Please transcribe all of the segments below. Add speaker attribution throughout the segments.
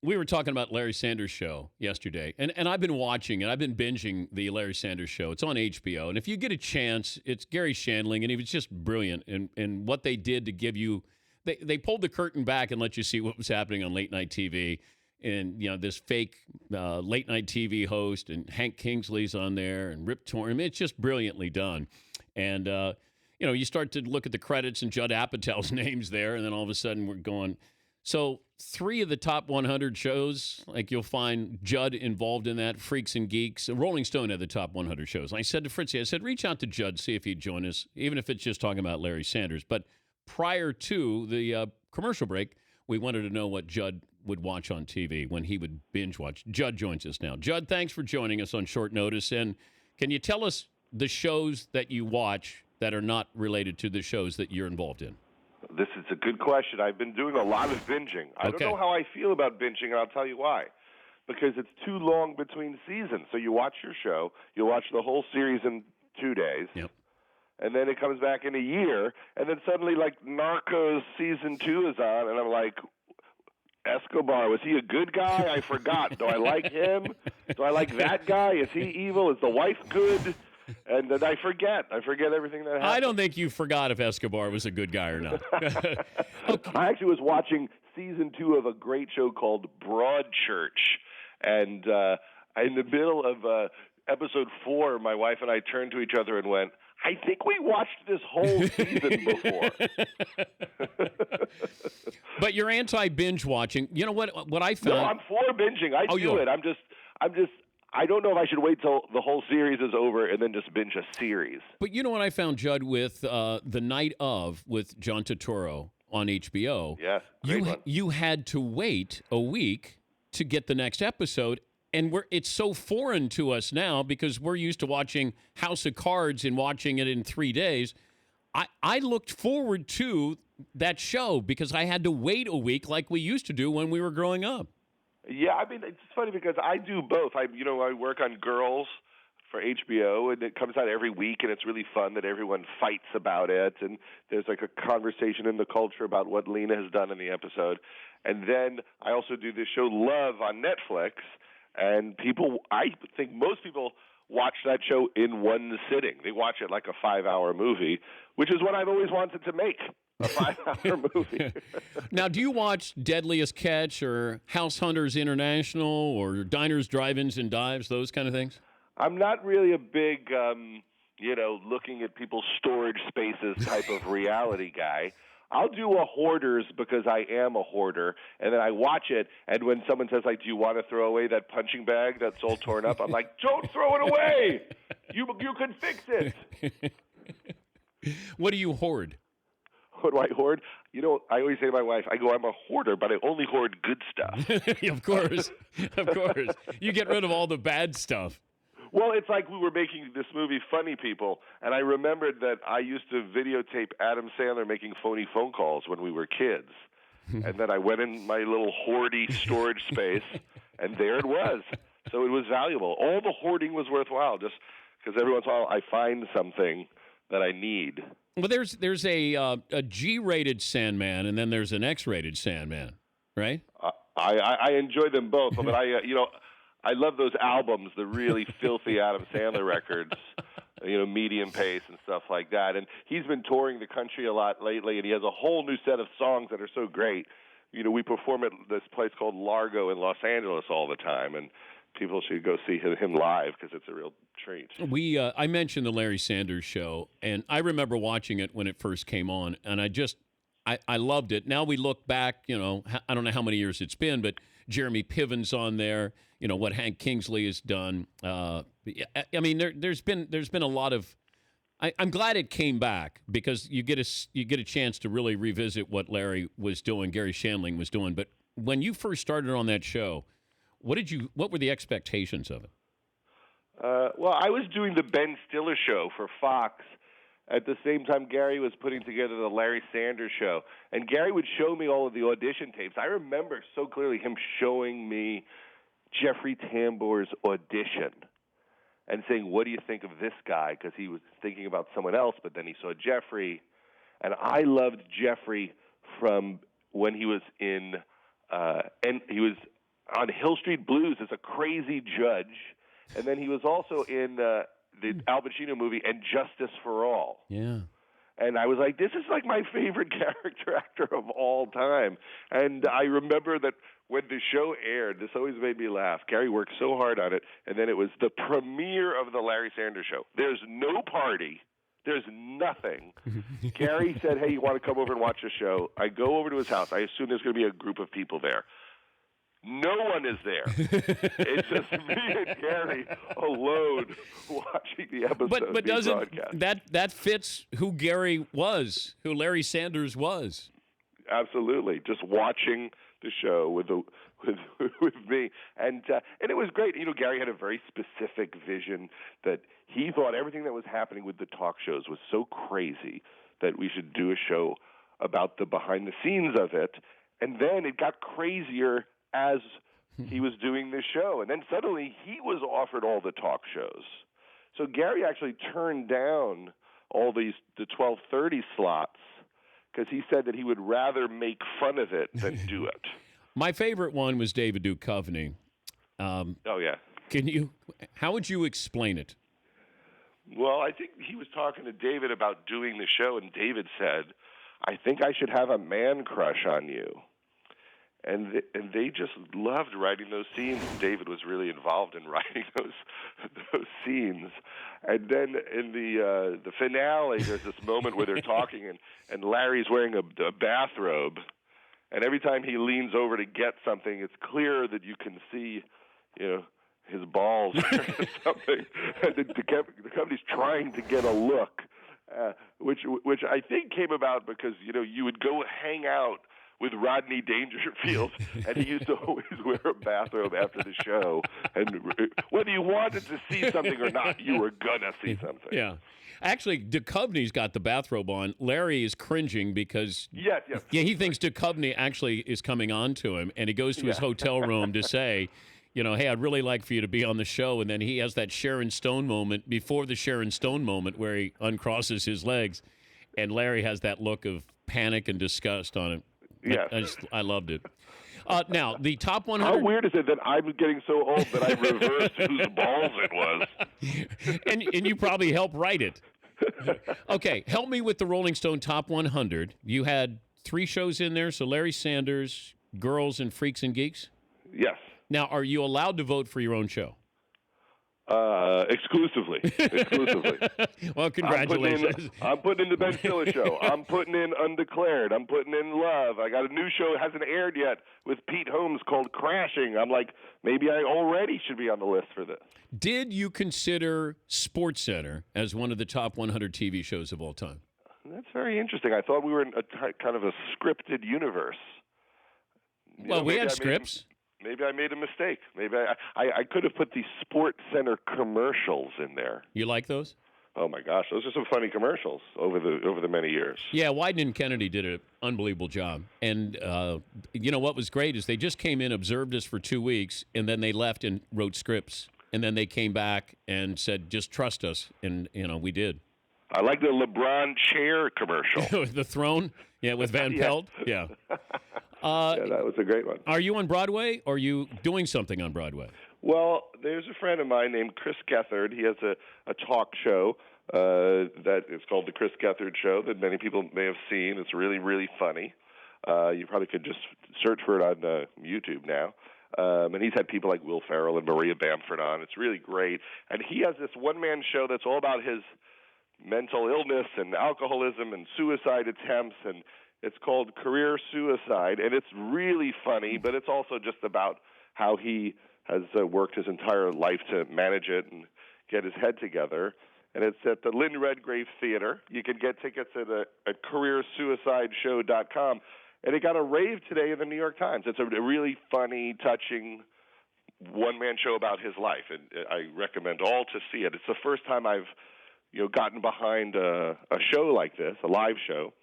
Speaker 1: we were talking about Larry Sanders Show yesterday, and I've been watching it. I've been binging the Larry Sanders Show. It's on HBO, and if you get a chance, it's Gary Shandling, and he was just brilliant in what they did to give you. They pulled the curtain back and let you see what was happening on late night TV, and this fake late night TV host, and Hank Kingsley's on there, and Rip Torn. I mean, it's just brilliantly done, and you start to look at the credits and Judd Apatow's name's there, and then all of a sudden we're going. So 3 of the top 100 shows, like you'll find Judd involved in that, Freaks and Geeks. Rolling Stone had the top 100 shows. I said to Fritzy, reach out to Judd, see if he'd join us, even if it's just talking about Larry Sanders. But prior to the commercial break, we wanted to know what Judd would watch on TV when he would binge watch. Judd joins us now. Judd, thanks for joining us on short notice. And can you tell us the shows that you watch that are not related to the shows that you're involved in?
Speaker 2: This is a good question. I've been doing a lot of binging. I don't know how I feel about binging, and I'll tell you why. Because it's too long between seasons. So you watch your show, you watch the whole series in 2 days, and then it comes back in a year, and then suddenly, like, Narcos Season 2 is on, and I'm like, Escobar, was he a good guy? I forgot. Do I like him? Do I like that guy? Is he evil? Is the wife good? And then I forget everything that happened.
Speaker 1: I don't think you forgot if Escobar was a good guy or not.
Speaker 2: Okay. I actually was watching Season 2 of a great show called Broadchurch. And in the middle of Episode 4, my wife and I turned to each other and went, I think we watched this whole season before.
Speaker 1: But you're anti-binge watching. You know what I found?
Speaker 2: No, I'm for binging. I do it. I'm just I don't know if I should wait till the whole series is over and then just binge a series.
Speaker 1: But you know what I found, Judd, with The Night Of with John Turturro on HBO?
Speaker 2: Yes,
Speaker 1: you had to wait a week to get the next episode, and it's so foreign to us now because we're used to watching House of Cards and watching it in 3 days. I looked forward to that show because I had to wait a week like we used to do when we were growing up.
Speaker 2: Yeah, I mean, it's funny because I do both. I work on Girls for HBO, and it comes out every week, and it's really fun that everyone fights about it, and there's like a conversation in the culture about what Lena has done in the episode. And then I also do this show Love on Netflix, and I think most people watch that show in one sitting. They watch it like a 5-hour movie, which is what I've always wanted to make. A 5-hour movie.
Speaker 1: Now, do you watch Deadliest Catch or House Hunters International or Diners, Drive-Ins, and Dives, those kind of things?
Speaker 2: I'm not really a big, looking at people's storage spaces type of reality guy. I'll do a Hoarders because I am a hoarder, and then I watch it, and when someone says, like, do you want to throw away that punching bag that's all torn up? I'm like, don't throw it away! You can fix it!
Speaker 1: What do you hoard?
Speaker 2: What do I hoard? I always say to my wife, I'm a hoarder, but I only hoard good stuff.
Speaker 1: Of course. You get rid of all the bad stuff.
Speaker 2: Well, it's like we were making this movie, Funny People, and I remembered that I used to videotape Adam Sandler making phony phone calls when we were kids. And then I went in my little hoardy storage space, and there it was. So it was valuable. All the hoarding was worthwhile, just because every once in a while I find something that I need.
Speaker 1: Well, there's a G-rated Sandman, and then there's an X-rated Sandman, right?
Speaker 2: I enjoy them both, but I love those albums, the really filthy Adam Sandler records, Medium Pace and stuff like that. And he's been touring the country a lot lately, and he has a whole new set of songs that are so great. We perform at this place called Largo in Los Angeles all the time, and people should go see him live because it's a real treat.
Speaker 1: I mentioned the Larry Sanders Show, and I remember watching it when it first came on, and I loved it. Now we look back, I don't know how many years it's been, but Jeremy Piven's on there, what Hank Kingsley has done. I mean, there's been a lot of. I'm glad it came back because you get a chance to really revisit what Larry was doing, Gary Shandling was doing. But when you first started on that show, what were the expectations of it?
Speaker 2: Well, I was doing the Ben Stiller show for Fox at the same time Gary was putting together the Larry Sanders Show. And Gary would show me all of the audition tapes. I remember so clearly him showing me Jeffrey Tambor's audition and saying, what do you think of this guy? Because he was thinking about someone else, but then he saw Jeffrey. And I loved Jeffrey from when he was in, and he was on Hill Street Blues as a crazy judge, and then he was also in the Al Pacino movie and Justice for All.
Speaker 1: Yeah.
Speaker 2: And I was like, this is like my favorite character actor of all time. And I remember that when the show aired, this always made me laugh. Gary worked so hard on it, and then it was the premiere of the Larry Sanders Show. There's no party. There's nothing. Gary said, hey, you want to come over and watch the show? I go over to his house. I assume there's going to be a group of people there. No one is there. It's just me and Gary alone watching the episode.
Speaker 1: But doesn't that fits who Gary was, who Larry Sanders was?
Speaker 2: Absolutely, just watching the show with me, and it was great. You know, Gary had a very specific vision that he thought everything that was happening with the talk shows was so crazy that we should do a show about the behind the scenes of it, and then it got crazier as he was doing this show. And then suddenly he was offered all the talk shows. So Gary actually turned down all the 12:30 slots because he said that he would rather make fun of it than do it.
Speaker 1: My favorite one was David Duchovny.
Speaker 2: Oh, yeah.
Speaker 1: How would you explain it?
Speaker 2: Well, I think he was talking to David about doing the show, and David said, I think I should have a man crush on you. And they just loved writing those scenes. David was really involved in writing those scenes. And then in the finale, there's this moment where they're talking, and Larry's wearing a bathrobe. And every time he leans over to get something, it's clear that you can see, his balls or something. And the company's trying to get a look, which I think came about because you would go hang out with Rodney Dangerfield, and he used to always wear a bathrobe after the show. And whether you wanted to see something or not, you were going to see something.
Speaker 1: Yeah. Actually, Duchovny's got the bathrobe on. Larry is cringing because
Speaker 2: yes.
Speaker 1: Yeah, he thinks Duchovny actually is coming on to him, and he goes to his hotel room to say, hey, I'd really like for you to be on the show. And then he has that Sharon Stone moment before the Sharon Stone moment where he uncrosses his legs, and Larry has that look of panic and disgust on him.
Speaker 2: Yes.
Speaker 1: I loved it. Now, the top 100...
Speaker 2: How weird is it that I'm getting so old that I reversed whose balls it was?
Speaker 1: and you probably helped write it. Okay, help me with the Rolling Stone Top 100. You had 3 shows in there, so Larry Sanders, Girls, and Freaks and Geeks?
Speaker 2: Yes.
Speaker 1: Now, are you allowed to vote for your own show?
Speaker 2: Exclusively.
Speaker 1: Well, congratulations.
Speaker 2: I'm putting in the Ben Stiller Show. I'm putting in Undeclared. I'm putting in Love. I got a new show that hasn't aired yet with Pete Holmes called Crashing. I'm like, maybe I already should be on the list for this.
Speaker 1: Did you consider SportsCenter as one of the top 100 TV shows of all time?
Speaker 2: That's very interesting. I thought we were in kind of a scripted universe.
Speaker 1: Well, we had scripts.
Speaker 2: Maybe I made a mistake. Maybe I could have put the Sports Center commercials in there.
Speaker 1: You like those?
Speaker 2: Oh my gosh, those are some funny commercials over the many years.
Speaker 1: Yeah, Wyden and Kennedy did an unbelievable job. And what was great is they just came in, observed us for 2 weeks, and then they left and wrote scripts. And then they came back and said, "Just trust us," and we did.
Speaker 2: I like the LeBron chair commercial.
Speaker 1: The throne, with Van Pelt, yeah.
Speaker 2: Yeah, that was a great one.
Speaker 1: Are you on Broadway, or are you doing something on Broadway?
Speaker 2: Well, there's a friend of mine named Chris Gethard. He has a talk show that is called The Chris Gethard Show that many people may have seen. It's really, really funny. You probably could just search for it on YouTube now. And he's had people like Will Ferrell and Maria Bamford on. It's really great. And he has this one-man show that's all about his mental illness and alcoholism and suicide attempts, and it's called Career Suicide, and it's really funny, but it's also just about how he has worked his entire life to manage it and get his head together. And it's at the Lynn Redgrave Theater. You can get tickets at careersuicideshow.com. And it got a rave today in the New York Times. It's a really funny, touching one-man show about his life, and I recommend all to see it. It's the first time I've gotten behind a show like this, a live show.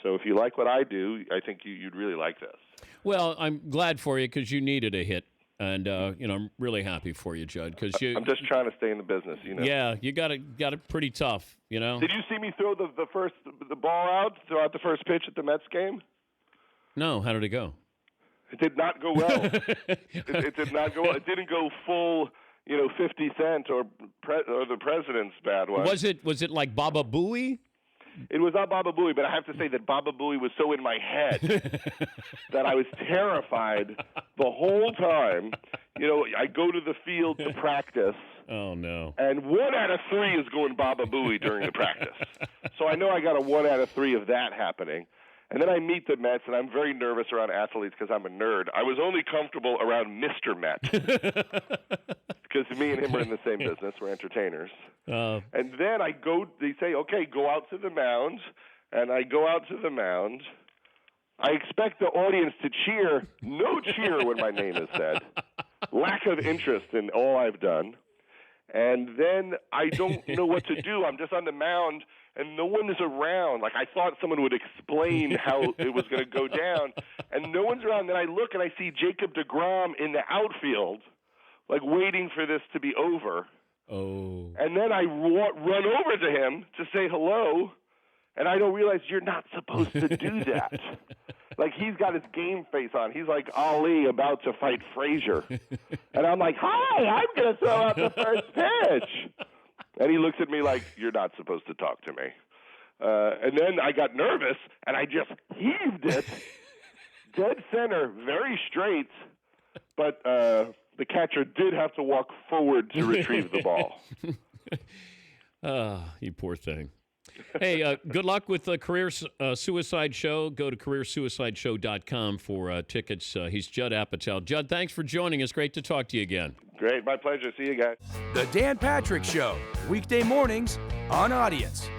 Speaker 2: So if you like what I do, I think you'd really like this.
Speaker 1: Well, I'm glad for you because you needed a hit. And, I'm really happy for you, Judd.
Speaker 2: I'm just trying to stay in the business,
Speaker 1: Yeah, you got it pretty tough, Did
Speaker 2: you see me throw the ball out throughout the first pitch at the Mets game?
Speaker 1: No, how did it go?
Speaker 2: It did not go well. It did not go well. It didn't go full, 50 Cent or the president's bad one.
Speaker 1: Was it like Baba Booey?
Speaker 2: It was not Baba Booey, but I have to say that Baba Booey was so in my head that I was terrified the whole time. I go to the field to practice.
Speaker 1: Oh, no.
Speaker 2: And 1 out of 3 is going Baba Booey during the practice. So I know I got a 1 out of 3 of that happening. And then I meet the Mets, and I'm very nervous around athletes because I'm a nerd. I was only comfortable around Mr. Met because me and him are in the same business. We're entertainers. And then they say, okay, go out to the mound. And I go out to the mound. I expect the audience to cheer. No cheer when my name is said. Lack of interest in all I've done. And then I don't know what to do. I'm just on the mound, and no one is around. Like, I thought someone would explain how it was going to go down, and no one's around. Then I look, and I see Jacob deGrom in the outfield, like, waiting for this to be over.
Speaker 1: Oh.
Speaker 2: And then I run over to him to say hello, and I don't realize you're not supposed to do that. Like, he's got his game face on. He's like Ali about to fight Frazier. And I'm like, hi, I'm going to throw out the first pitch. And he looks at me like, you're not supposed to talk to me. And then I got nervous, and I just heaved it dead center, very straight. But the catcher did have to walk forward to retrieve the ball.
Speaker 1: You poor thing. Hey, good luck with the Career Suicide Show. Go to careersuicideshow.com for tickets. He's Judd Apatow. Judd, thanks for joining us. Great to talk to you again.
Speaker 2: Great. My pleasure. See you guys.
Speaker 3: The Dan Patrick Show, weekday mornings on Audience.